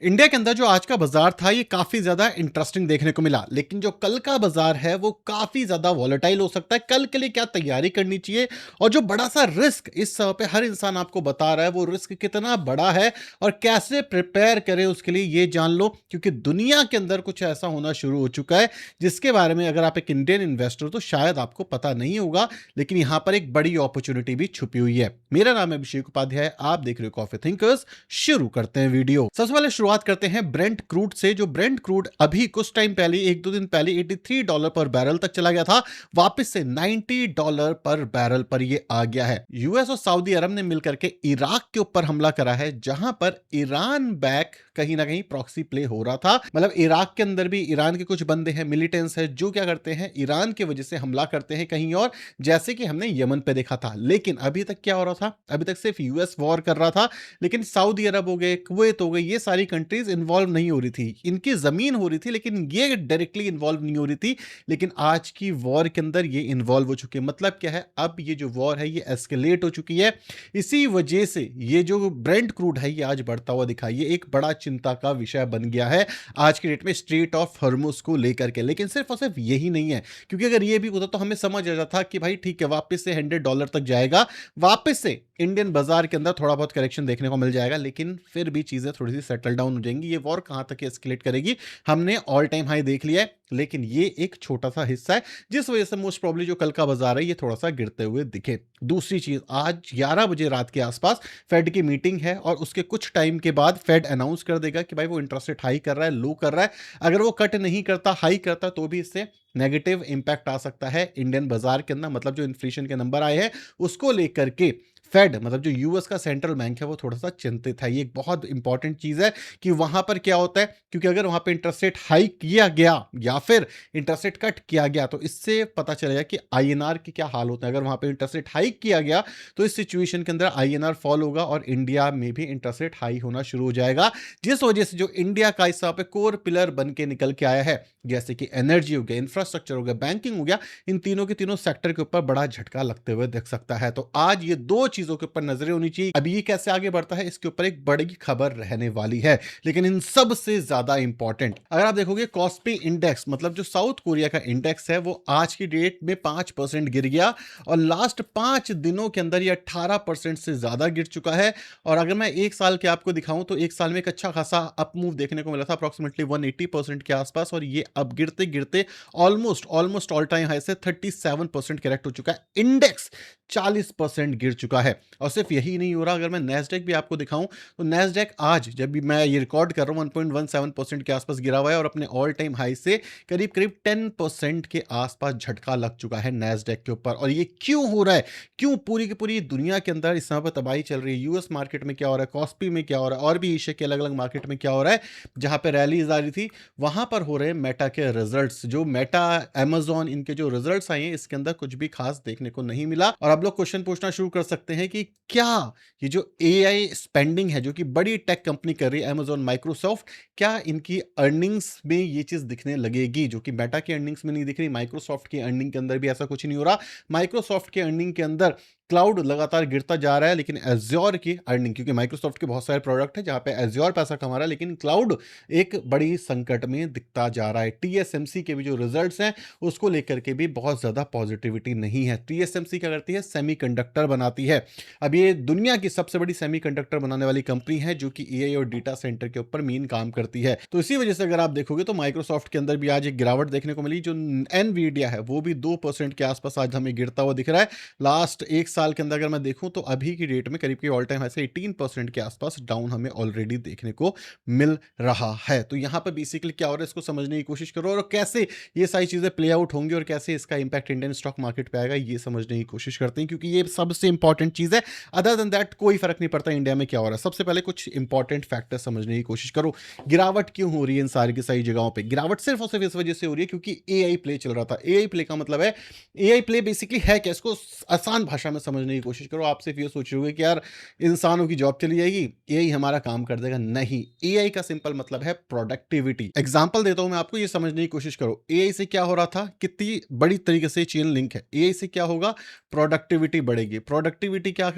India के अंदर जो आज का बाजार था ये काफी ज्यादा इंटरेस्टिंग देखने को मिला, लेकिन जो कल का बाजार है वो काफी ज्यादा वॉलेटाइल हो सकता है। कल के लिए क्या तैयारी करनी चाहिए और जो बड़ा सा रिस्क इस समय पे हर इंसान आपको बता रहा है वो रिस्क कितना बड़ा है और कैसे प्रिपेयर करें उसके लिए ये जान लो, क्योंकि दुनिया के अंदर कुछ ऐसा होना शुरू हो चुका है जिसके बारे में अगर आप एक इंडियन इन्वेस्टर हो तो शायद आपको पता नहीं होगा, लेकिन यहां पर एक बड़ी अपॉर्चुनिटी भी छुपी हुई है। मेरा नाम है अभिषेक उपाध्याय, आप देख रहे हो कॉफी थिंकर्स। शुरू करते हैं वीडियो। सबसे पहले शुरुआत करते हैं ब्रेंट क्रूड से। जो ब्रेंट क्रूड अभी कुछ टाइम पहले, एक दो दिन पहले $83 पर बैरल तक चला गया था, वापस से $90 पर बैरल पर ये आ गया है। यूएस और सऊदी अरब ने मिलकर के इराक के ऊपर हमला करा है, जहां पर ईरान बैक कहीं ना कहीं प्रॉक्सी प्ले हो रहा था। मतलब इराक के अंदर भी ईरान के कुछ बंदे हैं, मिलिटेंट्स हैं, जो क्या करते हैं ईरान की वजह से हमला करते हैं कहीं और, जैसे कि हमने यमन पे देखा था। लेकिन अभी तक क्या हो रहा था, अभी तक सिर्फ यूएस वॉर कर रहा था, लेकिन सऊदी अरब हो गए, कुवैत हो गए, ये सारी कंट्रीज इन्वॉल्व नहीं हो रही थी। इनकी जमीन हो रही थी लेकिन ये डायरेक्टली इन्वॉल्व नहीं हो रही थी। लेकिन आज की वॉर के अंदर ये इन्वॉल्व हो चुके हैं। मतलब क्या है, अब ये जो वॉर है ये एस्केलेट हो चुकी है। इसी वजह से ये जो ब्रेंट क्रूड है ये आज बढ़ता हुआ दिखा, ये एक बड़ा चिंता का विषय बन गया है आज की डेट में स्ट्रेट ऑफ हॉर्मुज को लेकर के। लेकिन सिर्फ और सिर्फ यही नहीं है, क्योंकि अगर ये भी होता तो हमें समझ आ जाता कि भाई ठीक है, वापस से $100 तक जाएगा, वापस से इंडियन बाजार के अंदर थोड़ा बहुत करेक्शन देखने को मिल जाएगा, लेकिन फिर भी चीजें थोड़ी सी सेटल डाउन हो जाएंगी। ये वॉर कहां तक एस्केलेट करेगी, हमने ऑल टाइम हाई देख लिया है, लेकिन ये एक छोटा सा हिस्सा है जिस वजह से मोस्ट प्रॉब्ली जो कल का बाजार है ये थोड़ा सा गिरते हुए दिखे। दूसरी चीज, आज 11 बजे रात के आसपास फेड की मीटिंग है और उसके कुछ टाइम के बाद फेड अनाउंस कर देगा कि भाई वो इंटरेस्ट रेट हाई कर रहा है, लो कर रहा है। अगर वो कट नहीं करता, हाई करता, तो भी इससे नेगेटिव इंपैक्ट आ सकता है इंडियन बाजार के अंदर। मतलब जो इन्फ्लेशन के नंबर आए हैं उसको लेकर के फेड, मतलब जो यूएस का सेंट्रल बैंक है, वो थोड़ा सा चिंतित है। ये एक बहुत इंपॉर्टेंट चीज है कि वहां पर क्या होता है, क्योंकि अगर वहां पे इंटरेस्ट रेट हाई किया गया या फिर इंटरेस्ट रेट कट किया गया तो इससे पता चलेगा कि आईएनआर की क्या हाल होता है। अगर वहां पे इंटरेस्ट रेट हाई किया गया तो इस सिचुएशन के अंदर आईएनआर फॉल होगा और इंडिया में भी इंटरेस्ट रेट हाई होना शुरू हो जाएगा, जिस वजह से जो इंडिया का इस पे कोर पिलर बन के निकल के आया है, जैसे कि एनर्जी हो गया, इंफ्रास्ट्रक्चर हो गया, बैंकिंग हो गया, इन तीनों के तीनों सेक्टर के ऊपर बड़ा झटका लगते हुए दिख सकता है। तो आज ये दो चीजों के ऊपर नजरें होनी चाहिए। अभी ये कैसे आगे बढ़ता है इसके ऊपर एक बड़ी खबर रहने वाली है। लेकिन इन सब से ज्यादा इंपॉर्टेंट, अगर आप देखोगे कॉस्पी इंडेक्स, मतलब जो साउथ कोरिया का इंडेक्स है, वो आज की डेट में 5% गिर गया और लास्ट 5 दिनों के अंदर ये 18% से ज्यादा गिर चुका है। और अगर मैं एक साल के आपको दिखाऊं तो एक साल में एक अच्छा खासा अप मूव देखने को मिला था, अप्रोक्सीमेटली 180% के आसपास, और ये अब गिरते गिरते ऑलमोस्ट ऑल टाइम हाई से 37% करेक्ट हो चुका है। इंडेक्स 40% गिर चुका है। और सिर्फ यही नहीं हो रहा, अगर मैं नैस्डैक भी आपको दिखाऊं तो नैस्डैक आज जब भी मैं ये रिकॉर्ड कर रहा हूं 1.17% के आसपास गिरा हुआ है और अपने ऑल टाइम हाई से करीब करीब 10% के आसपास झटका लग चुका है नैस्डैक के ऊपर। और ये क्यों हो रहा है, क्यों पूरी की पूरी दुनिया के अंदर इस समय पर तबाही चल रही है, यूएस मार्केट में क्या हो रहा है, कॉस्पी में क्या हो रहा है, और भी एशिया के अलग अलग मार्केट में क्या हो रहा है, जहां पर रैलीज आ रही थी वहां पर हो रहे मेटा के रिजल्ट्स। जो मेटा, अमेजॉन, इनके जो रिजल्ट्स आए हैं इसके अंदर कुछ भी खास देखने को नहीं मिला। और अब लोग क्वेश्चन पूछना शुरू कर सकते हैं कि क्या ये जो एआई स्पेंडिंग है जो कि बड़ी टेक कंपनी कर रही है, अमेजॉन, माइक्रोसॉफ्ट, क्या इनकी अर्निंग्स में ये चीज दिखने लगेगी, जो कि मेटा की अर्निंग्स में नहीं दिख रही। माइक्रोसॉफ्ट की अर्निंग के अंदर भी ऐसा कुछ नहीं हो रहा। माइक्रोसॉफ्ट की अर्निंग के अंदर क्लाउड लगातार गिरता जा रहा है, लेकिन एज्योर की अर्निंग, क्योंकि माइक्रोसॉफ्ट के बहुत सारे प्रोडक्ट है जहां पे एज्योर पैसा कमा रहा है, लेकिन क्लाउड एक बड़ी संकट में दिखता जा रहा है। टीएसएमसी के भी जो रिजल्ट्स हैं उसको लेकर के भी बहुत ज्यादा पॉजिटिविटी नहीं है। टीएसएमसी क्या करती है, सेमीकंडक्टर बनाती है। अब ये दुनिया की सबसे बड़ी सेमीकंडक्टर बनाने वाली कंपनी है जो कि एआई और डेटा सेंटर के ऊपर मेन काम करती है। तो इसी वजह से अगर आप देखोगे तो माइक्रोसॉफ्ट के अंदर भी आज एक गिरावट देखने को मिली। जो एनवीडिया है वो भी 2% के आसपास आज हमें गिरता हुआ दिख रहा है। लास्ट एक साल के अंदर अगर मैं देखूं तो अभी की डेट में करीब की ऑल टाइम हाई से 18% के आसपास डाउन हमें ऑलरेडी देखने को मिल रहा है। तो यहां पर बेसिकली क्या हो रहा है इसको समझने की कोशिश करो, और कैसे ये सारी चीजें प्ले आउट होंगी और कैसे इसका इंपैक्ट इंडियन स्टॉक मार्केट पे आएगा ये समझने की कोशिश करते हैं, क्योंकि ये सबसे इंपॉर्टेंट चीज है। अदर देन दैट कोई फर्क नहीं पड़ता इंडिया में क्या हो रहा है। सबसे पहले कुछ इंपॉर्टेंट फैक्टर समझने की कोशिश करो। गिरावट क्यों हो रही है इन सारी की सारी जगहों पे? गिरावट सिर्फ और सिर्फ इस वजह से हो रही है क्योंकि एआई प्ले चल रहा था। एआई प्ले का मतलब है, एआई प्ले बेसिकली है क्या, इसको आसान भाषा में समझने की कोशिश करो, आप सिर्फ ये सोच रहे होगे कि यार इंसानों की जॉब चली जाएगी, एआई हमारा काम कर देगा। नहीं, एआई का सिंपल मतलब है प्रोडक्टिविटी। एग्जांपल देता हूं मैं आपको, ये समझने की कोशिश करो। एआई से क्या हो रहा था, कितनी बड़ी तरीके से चेन लिंक है। एआई से क्या होगा, प्रोडक्टिविटी बढ़ेगी। प्रोडक्टिविटी का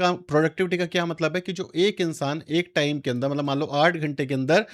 क्या मतलब है कि जो एक इंसान एक टाइम के अंदर, मतलब मान लो 8 घंटे के अंदर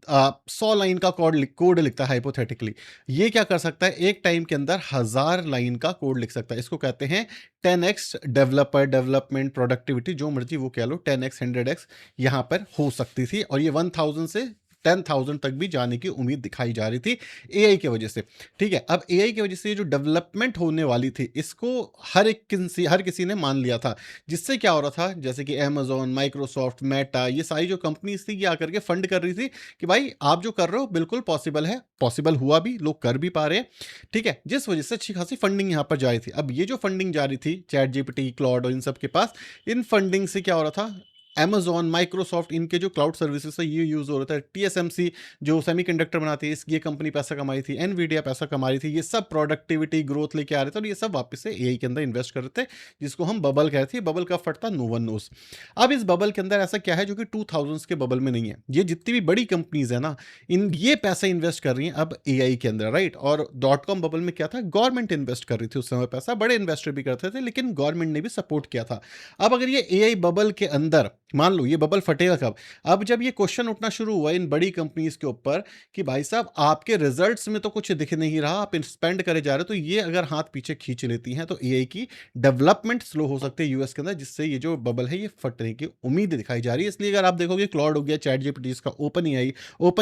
100 लाइन का कोड लिखता है हाइपोथेटिकली, ये क्या कर सकता है, एक टाइम के अंदर 1000 लाइन का कोड लिख सकता है। इसको कहते हैं 10x डेवलपमेंट प्रोडक्टिविटी, जो मर्जी वो कह लो, 10x 100x यहां पर हो सकती थी, और ये 1000 से 10,000 तक भी जाने की उम्मीद दिखाई जा रही थी एआई की वजह से। ठीक है, अब एआई की वजह से जो डेवलपमेंट होने वाली थी, इसको हर किसी ने मान लिया था। जिससे क्या हो रहा था, जैसे कि अमेजोन, माइक्रोसॉफ्ट, मेटा, ये सारी जो कंपनीज थी, ये आकर के फंड कर रही थी कि भाई आप जो कर रहे हो बिल्कुल पॉसिबल है, पॉसिबल हुआ भी, लोग कर भी पा रहे हैं। ठीक है, जिस वजह से अच्छी खासी फंडिंग यहां पर जा रही थी। अब ये जो फंडिंग जा रही थी चैट जीपीटी, क्लॉड और इन सब के पास, इन फंडिंग से क्या हो रहा था, Amazon, माइक्रोसॉफ्ट, इनके जो क्लाउड सर्विसेज है ये यूज हो रहा था। टीएसएमसी जो सेमीकंडक्टर बनाती है, ये कंपनी पैसा कमा रही थी। एनवीडिया पैसा कमा रही थी। ये सब प्रोडक्टिविटी ग्रोथ लेके आ रहे थे, और ये सब वापस से एआई के अंदर इन्वेस्ट कर रहे थे, जिसको हम बबल कहते हैं। बबल का फटता नो वन नोस। अब इस बबल के अंदर ऐसा क्या है जो कि 2000s के बबल में नहीं है। ये जितनी भी बड़ी कंपनीज है ना, इन ये पैसा इन्वेस्ट कर रही हैं अब एआई के अंदर, राइट। और डॉट कॉम बबल में क्या था, गवर्नमेंट इन्वेस्ट कर रही थी उस समय पैसा, बड़े इन्वेस्टर भी करते थे, लेकिन गवर्नमेंट ने भी सपोर्ट किया था। अब अगर ये एआई बबल के अंदर, मान लो ये बबल फटेगा कब, अब जब ये क्वेश्चन उठना शुरू हुआ इन बड़ी कंपनीज के ऊपर कि भाई साहब आपके रिजल्ट्स में तो कुछ दिख नहीं रहा, आप स्पेंड करे जा रहे हो, तो ये अगर हाथ पीछे खींच लेती हैं तो एआई की डेवलपमेंट स्लो हो सकती है यूएस के अंदर, जिससे ये जो बबल है ये फटने की उम्मीद दिखाई जा रही है। इसलिए अगर आप देखोगे क्लॉड हो गया, चैट जीपीटी, इसका ओपन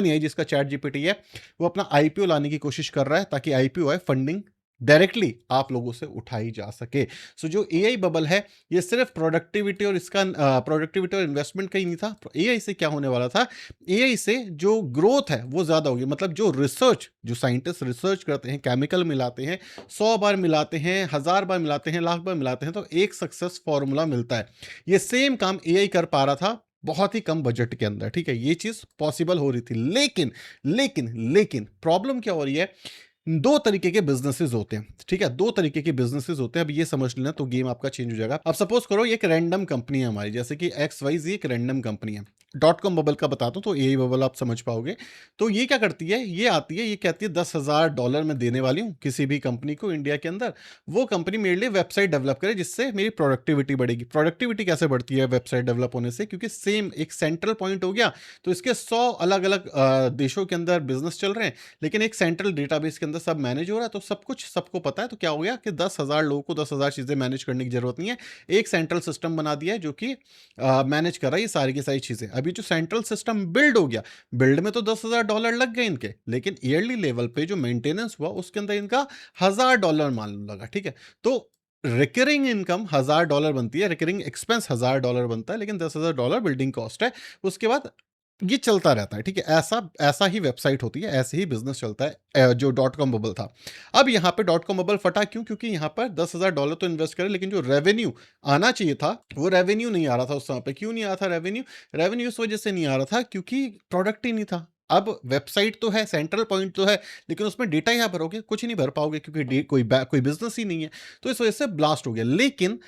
एआई जिसका चैट जीपीटी है, वो अपना आईपीओ लाने की कोशिश कर रहा है, ताकि आईपीओ आए, फंडिंग डायरेक्टली आप लोगों से उठाई जा सके। सो जो एआई बबल है, ये सिर्फ प्रोडक्टिविटी और इसका प्रोडक्टिविटी और इन्वेस्टमेंट का ही नहीं था। एआई से क्या होने वाला था, एआई से जो ग्रोथ है वो ज्यादा होगी। मतलब जो रिसर्च, जो साइंटिस्ट रिसर्च करते हैं, केमिकल मिलाते हैं, 100 बार मिलाते हैं, 1000 बार मिलाते हैं, लाख बार मिलाते हैं, तो एक सक्सेस फॉर्मूला मिलता है। ये सेम काम एआई कर पा रहा था बहुत ही कम बजट के अंदर। ठीक है, ये चीज पॉसिबल हो रही थी, लेकिन लेकिन प्रॉब्लम क्या हो रही है, दो तरीके के बिजनेसेस होते हैं। ठीक है, दो तरीके के बिजनेसेस होते हैं। अब ये समझ लेना तो गेम आपका चेंज हो जाएगा। अब सपोज करो ये एक रैंडम कंपनी है हमारी, जैसे कि XYZ एक रैंडम कंपनी है। डॉट कॉम बबल का बताता हूं तो एआई बबल आप समझ पाओगे। तो ये क्या करती है, ये आती है, ये कहती है $10,000 में देने वाली हूं किसी भी कंपनी को इंडिया के अंदर, वो कंपनी मेरे लिए वेबसाइट डेवलप करे जिससे मेरी प्रोडक्टिविटी बढ़ेगी। प्रोडक्टिविटी कैसे बढ़ती है वेबसाइट डेवलप होने से, क्योंकि सेम एक सेंट्रल पॉइंट हो गया, तो इसके 100 अलग अलग देशों के अंदर बिजनेस चल रहे हैं, लेकिन एक सेंट्रल डेटाबेस के अंदर सब मैनेज हो रहा है, तो सब कुछ सबको पता है। तो क्या हो गया कि 10,000 लोगों को 10,000 चीजें मैनेज करने की जरूरत नहीं है, एक सेंट्रल सिस्टम बना दिया है जो कि मैनेज कर रहा है ये सारी की सारी चीजें। अभी जो सेंट्रल सिस्टम बिल्ड हो गया, बिल्ड में तो $10,000 लग गए इनके, लेकिन ईयरली लेवल पे जो मेंटेनेंस हुआ उसके अंदर इनका $1,000 मान लो लगा। ठीक है, तो रिकरिंग इनकम $1,000 बनती है, रिकरिंग एक्सपेंस $1,000 बनता है, लेकिन $10,000 बिल्डिंग कॉस्ट है। उसके बाद ये चलता रहता है। ठीक है, ऐसा ऐसा ही वेबसाइट होती है, ऐसे ही बिजनेस चलता है। जो डॉट कॉम बबल था, अब यहाँ पे डॉट कॉम बबल फटा क्यों, क्योंकि यहाँ पर $10,000 तो इन्वेस्ट करे, लेकिन जो रेवेन्यू आना चाहिए था वो रेवेन्यू नहीं आ रहा था उस समय पे। क्यों नहीं आ रहा था रेवेन्यू, रेवेन्यू इस वजह से नहीं आ रहा था क्योंकि प्रोडक्ट ही नहीं था। अब वेबसाइट तो है, सेंट्रल पॉइंट तो है, लेकिन उसमें डेटा यहाँ भरोगे, कुछ नहीं भर पाओगे, क्योंकि कोई बिजनेस ही नहीं है। तो इस वजह से ब्लास्ट हो गया। लेकिन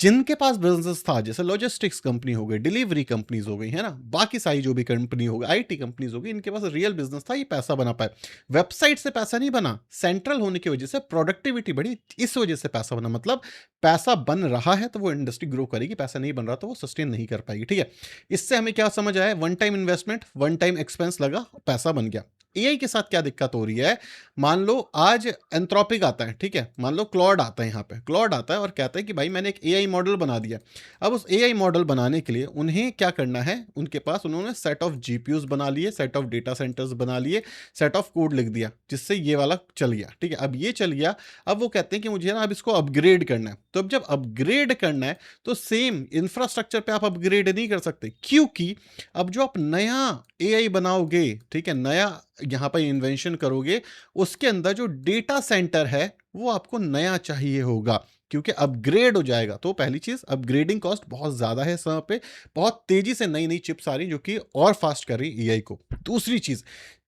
जिनके पास बिजनेस था, जैसे लॉजिस्टिक्स कंपनी हो गई, डिलीवरी कंपनीज हो गई, है ना, बाकी सारी जो भी कंपनी हो गई, आईटी कंपनीज हो गई, इनके पास रियल बिजनेस था, ये पैसा बना पाए। वेबसाइट से पैसा नहीं बना, सेंट्रल होने की वजह से प्रोडक्टिविटी बढ़ी, इस वजह से पैसा बना। मतलब पैसा बन रहा है तो वो इंडस्ट्री ग्रो करेगी, पैसा नहीं बन रहा तो वो सस्टेन नहीं कर पाएगी। ठीक है, इससे हमें क्या समझ आया, one time investment, one time expense लगा, पैसा बन गया। एआई के साथ क्या दिक्कत हो रही है, मान लो आज एंथ्रोपिक आता है, ठीक है, मान लो क्लॉड आता है, यहाँ पे क्लॉड आता है और कहता है कि भाई मैंने एक एआई मॉडल बना दिया। अब उस एआई मॉडल बनाने के लिए उन्हें क्या करना है, उनके पास उन्होंने सेट ऑफ जीपीयूज बना लिए, सेट ऑफ डेटा सेंटर्स बना लिए, सेट ऑफ कोड लिख दिया, जिससे ये वाला चल गया। ठीक है, अब ये चल गया, अब वो कहते हैं कि मुझे ना अब इसको अपग्रेड करना है। तो अब जब अपग्रेड करना है तो सेम इंफ्रास्ट्रक्चर पे आप अपग्रेड नहीं कर सकते, क्योंकि अब जो आप नया एआई बनाओगे, ठीक है, नया यहां पर इन्वेंशन करोगे, उसके अंदर जो डेटा सेंटर है वो आपको नया चाहिए होगा, क्योंकि अपग्रेड हो जाएगा। तो पहली चीज, अपग्रेडिंग कॉस्ट बहुत ज्यादा है, समय पे बहुत तेजी से नई नई चिप्स आ रही जो कि और फास्ट कर रही एआई को। दूसरी चीज,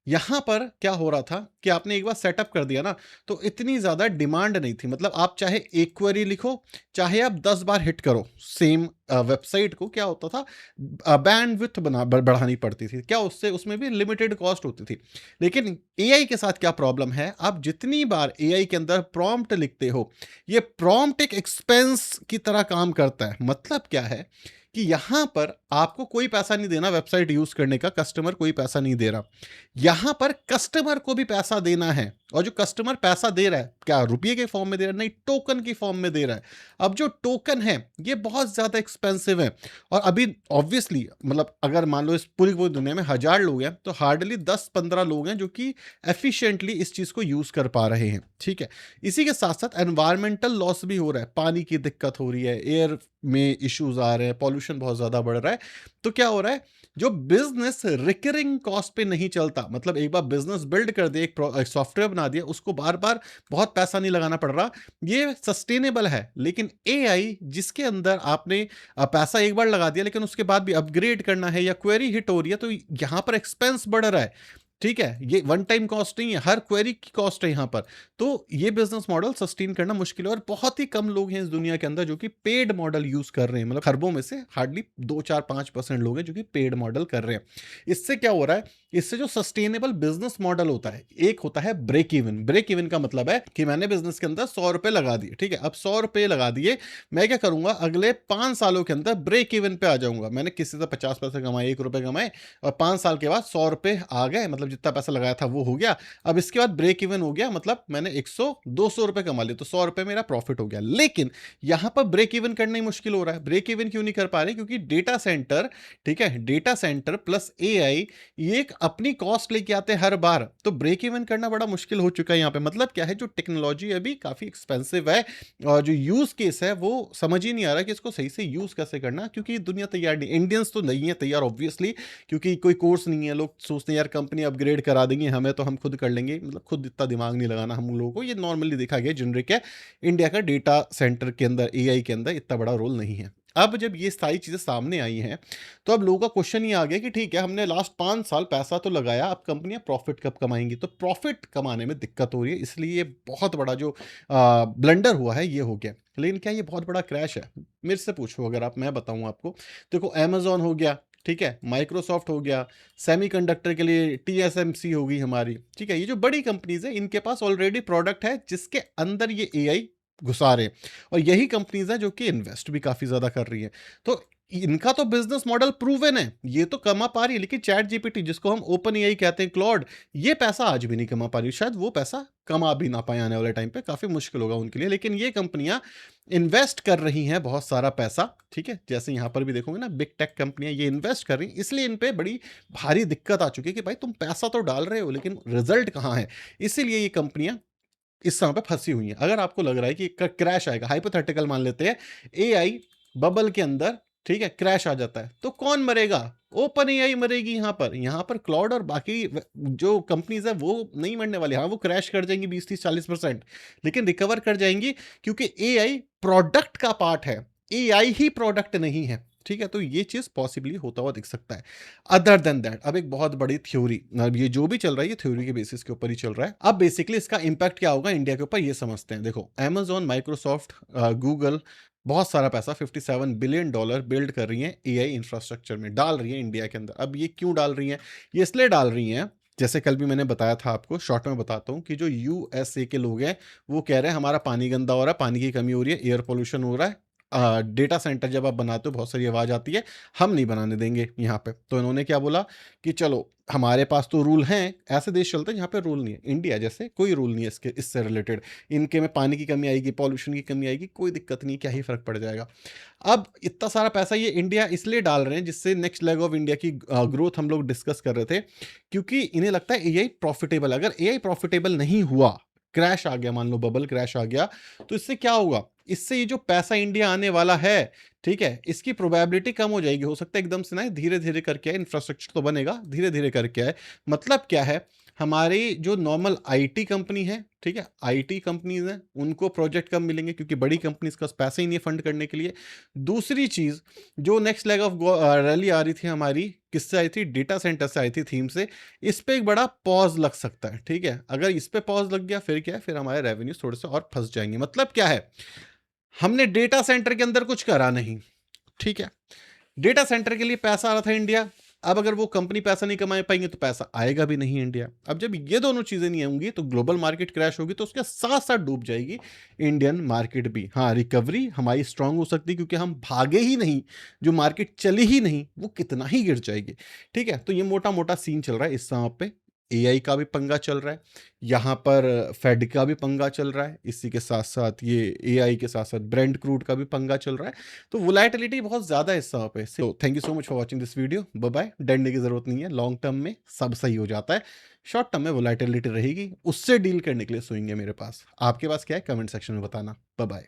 यहाँ पर क्या हो रहा था कि आपने एक बार सेटअप कर दिया ना, तो इतनी ज़्यादा डिमांड नहीं थी। मतलब आप चाहे एक क्वेरी लिखो, चाहे आप 10 बार हिट करो, सेम वेबसाइट को क्या होता था, बैंडविड्थ बढ़ानी पड़ती थी। क्या उससे उसमें भी लिमिटेड कॉस्ट होती थी। लेकिन एआई के साथ क्या प्रॉब्लम है, आप जितनी बार एआई के अंदर प्रॉम्प्ट लिखते हो, ये प्रॉम्प्ट एक एक्सपेंस की तरह काम करता है। मतलब क्या है कि यहाँ पर आपको कोई पैसा नहीं देना वेबसाइट यूज़ करने का, कस्टमर कोई पैसा नहीं दे रहा। यहाँ पर कस्टमर को भी पैसा देना है, और जो कस्टमर पैसा दे रहा है, क्या रुपये के फॉर्म में दे रहा है? नहीं, टोकन की फॉर्म में दे रहा है। अब जो टोकन है, ये बहुत ज़्यादा एक्सपेंसिव है। और अभी ऑब्वियसली, मतलब अगर मान लो इस पूरी पूरी दुनिया में 1000 लोग हैं, तो हार्डली 10-15 लोग हैं जो कि एफिशिएंटली इस चीज़ को यूज़ कर पा रहे हैं, ठीक है? इसी के साथ साथ एनवायरमेंटल लॉस भी हो रहा है, पानी की दिक्कत हो रही है, एयर में इश्यूज आ रहे हैं, पॉल्यूशन बहुत ज़्यादा बढ़ रहा है। तो क्या हो रहा है, जो बिजनेस रिकरिंग कॉस्ट पे नहीं चलता, मतलब एक बार बिजनेस बिल्ड कर दिया, एक सॉफ्टवेयर बना दिया, उसको बार बार बहुत पैसा नहीं लगाना पड़ रहा, ये सस्टेनेबल है। लेकिन एआई जिसके अंदर आपने पैसा एक बार लगा दिया, लेकिन उसके बाद भी अपग्रेड करना है या क्वेरी हिट हो रही है, तो यहां पर एक्सपेंस बढ़ रहा है, ठीक है? ये वन टाइम कॉस्ट नहीं है, हर क्वेरी की कॉस्ट है यहाँ पर। तो ये बिजनेस मॉडल सस्टेन करना मुश्किल है, और बहुत ही कम लोग हैं इस दुनिया के अंदर जो कि पेड मॉडल यूज कर रहे हैं। मतलब खरबों में से हार्डली 2-4-5% लोग हैं जो कि पेड मॉडल कर रहे हैं। इससे क्या हो रहा है, इससे जो सस्टेनेबल बिजनेस मॉडल होता है, एक होता है ब्रेक इवन। ब्रेक इवन का मतलब है कि मैंने बिजनेस के अंदर 100 रुपए लगा दिए, ठीक है? अब 100 रुपए लगा दिए, मैं क्या करूंगा, अगले 5 सालों के अंदर ब्रेक इवन पे आ जाऊंगा। मैंने किसी से 50 पैसे कमाए, 1 रुपए कमाए, और 5 साल के बाद 100 रुपए आ गए, मतलब जितना पैसा लगाया था वो हो गया। अब इसके बाद ब्रेक इवन हो गया, मतलब मैंने 100-200 रुपए कमा लिए, तो 100 रुपए मेरा प्रॉफिट हो गया। लेकिन यहां पर ब्रेक इवन करना ही मुश्किल हो रहा है। ब्रेक इवन क्यों नहीं कर पा रहे? क्योंकि डेटा सेंटर, ठीक है, डेटा सेंटर प्लस एआई, ये एक अपनी कॉस्ट लेके आते हैं हर बार। तो ब्रेक इवन करना बड़ा मुश्किल हो चुका है यहाँ पे। मतलब क्या है, जो टेक्नोलॉजी अभी काफी एक्सपेंसिव है, और जो यूज केस है वो समझ ही नहीं आ रहा कि इसको सही से यूज कैसे करना, क्योंकि दुनिया तैयार नहीं, इंडियंस तो नहीं है तैयार ऑब्वियसली, क्योंकि कोई कोर्स नहीं है। लोग सोचते हैं यार कंपनी अपग्रेड करा देंगे हमें, तो हम खुद कर लेंगे। मतलब खुद इतना दिमाग नहीं लगाना हम लोगों को, ये नॉर्मली देखा गया जनरिक है। इंडिया का डेटा सेंटर के अंदर, एआई के अंदर इतना बड़ा रोल नहीं है। अब जब ये सारी चीजें सामने आई हैं, तो अब लोगों का क्वेश्चन ये आ गया कि ठीक है, हमने लास्ट 5 साल पैसा तो लगाया, अब कंपनियां प्रॉफिट कब कमाएंगी? तो प्रॉफिट कमाने में दिक्कत हो रही है, इसलिए ये बहुत बड़ा जो ब्लंडर हुआ है ये हो गया। लेकिन क्या ये बहुत बड़ा क्रैश है? मेरे से पूछो अगर आप, मैं बताऊं आपको। देखो, अमेजोन हो गया, ठीक है, माइक्रोसॉफ्ट हो गया, सेमीकंडक्टर के लिए टीएसएमसी होगी हमारी, ठीक है, ये जो बड़ी कंपनीज है, इनके पास ऑलरेडी प्रोडक्ट है जिसके अंदर ये एआई घुसा रहे हैं। और यही कंपनीज है जो कि इन्वेस्ट भी काफी ज्यादा कर रही है। तो इनका तो बिजनेस मॉडल प्रूवन है, ये तो कमा पा रही है। लेकिन चैट जीपीटी, जिसको हम ओपन एआई कहते हैं, क्लॉड, ये पैसा आज भी नहीं कमा पा रही। शायद वो पैसा कमा भी ना पाए, आने वाले टाइम पे काफी मुश्किल होगा उनके लिए। लेकिन ये कंपनियां इन्वेस्ट कर रही हैं बहुत सारा पैसा, ठीक है? जैसे यहां पर भी देखोगे ना, बिग टेक कंपनियां ये इन्वेस्ट कर रही हैं, इसलिए इन पे बड़ी भारी दिक्कत आ चुकी है कि भाई तुम पैसा तो डाल रहे हो, लेकिन रिजल्ट कहां है? इसीलिए ये कंपनियां इस समय पे फंसी हुई हैं। अगर आपको लग रहा है कि क्रैश आएगा, हाइपोथेटिकल मान लेते हैं, एआई बबल के अंदर, ठीक है, क्रैश आ जाता है, तो कौन मरेगा? ओपन एआई मरेगी। यहाँ पर क्लाउड और बाकी जो कंपनीज है वो नहीं मरने वाली। हाँ, वो क्रैश कर जाएंगी 20-30-40%, लेकिन रिकवर कर जाएंगी, क्योंकि एआई प्रोडक्ट का पार्ट है, एआई ही प्रोडक्ट नहीं है, ठीक है? तो ये चीज पॉसिबली होता हुआ दिख सकता है। अदर देन दैट, अब एक बहुत बड़ी थ्योरी, अब ये जो भी चल रहा है ये थ्योरी के बेसिस के ऊपर ही चल रहा है। अब बेसिकली इसका इंपैक्ट क्या होगा इंडिया के ऊपर, ये समझते हैं। देखो, अमेजॉन, माइक्रोसॉफ्ट, गूगल, बहुत सारा पैसा, $57 बिलियन बिल्ड कर रही हैं एआई इंफ्रास्ट्रक्चर में, डाल रही है इंडिया के अंदर। अब ये क्यों डाल रही हैं? ये इसलिए डाल रही हैं, जैसे कल भी मैंने बताया था आपको, शॉर्ट में बताता हूँ, कि जो यूएसए के लोग हैं वो कह रहे हैं हमारा पानी गंदा हो रहा है, पानी की कमी हो रही है, एयर पोल्यूशन हो रहा है, डेटा सेंटर जब आप बनाते हो बहुत सारी आवाज आती है, हम नहीं बनाने देंगे यहाँ पे। तो इन्होंने क्या बोला कि चलो, हमारे पास तो रूल हैं, ऐसे देश चलते हैं जहाँ पे रूल नहीं है, इंडिया जैसे कोई रूल नहीं है इसके, इससे रिलेटेड। इनके में पानी की कमी आएगी, पॉल्यूशन की कमी आएगी, कोई दिक्कत नहीं, क्या ही फर्क पड़ जाएगा। अब इतना सारा पैसा ये इंडिया इसलिए डाल रहे हैं, जिससे नेक्स्ट लेग ऑफ इंडिया की ग्रोथ हम लोग डिस्कस कर रहे थे, क्योंकि इन्हें लगता है एआई प्रॉफिटेबल। अगर एआई प्रॉफिटेबल नहीं हुआ, क्रैश आ गया, मान लो बबल क्रैश आ गया, तो इससे क्या होगा? इससे ये जो पैसा इंडिया आने वाला है, ठीक है, इसकी प्रोबेबिलिटी कम हो जाएगी। हो सकता है एकदम से ना, धीरे धीरे करके इंफ्रास्ट्रक्चर तो बनेगा, धीरे धीरे करके है। मतलब क्या है, हमारी जो नॉर्मल आईटी कंपनी है, ठीक है, आईटी कंपनीज हैं, उनको प्रोजेक्ट कम मिलेंगे क्योंकि बड़ी कंपनीज के पास पैसे ही नहीं है फंड करने के लिए। दूसरी चीज, जो नेक्स्ट लेग ऑफ रैली आ रही थी हमारी, किससे आई थी? डेटा सेंटर से आई थी, थीम से। इस पे एक बड़ा पॉज लग सकता है, ठीक है। अगर इस पे पॉज लग गया फिर क्या है? फिर हमारे रेवेन्यूज थोड़े से और फंस जाएंगे। मतलब क्या है? हमने डेटा सेंटर के अंदर कुछ करा नहीं, ठीक है। डेटा सेंटर के लिए पैसा आ रहा था इंडिया। अब अगर वो कंपनी पैसा नहीं कमा पाएंगे तो पैसा आएगा भी नहीं इंडिया। अब जब ये दोनों चीजें नहीं होंगी तो ग्लोबल मार्केट क्रैश होगी, तो उसके साथ साथ डूब जाएगी इंडियन मार्केट भी। हाँ, रिकवरी हमारी स्ट्रांग हो सकती है क्योंकि हम भागे ही नहीं, जो मार्केट चली ही नहीं वो कितना ही गिर जाएगी, ठीक है। तो ये मोटा मोटा सीन चल रहा है इस समय पे। एआई का भी पंगा चल रहा है, यहाँ पर फेड का भी पंगा चल रहा है, इसी के साथ साथ ये एआई के साथ साथ ब्रेंट क्रूड का भी पंगा चल रहा है। तो वोलेटिलिटी बहुत ज्यादा है इस समय पे। So thank you so much for watching this video. Bye bye. डरने की जरूरत नहीं है, लॉन्ग टर्म में सब सही हो जाता है। शॉर्ट टर्म में वोलेटिलिटी रहेगी, उससे डील करने के लिए सोएंगे मेरे पास। आपके पास क्या है? कमेंट सेक्शन में बताना। Bye bye.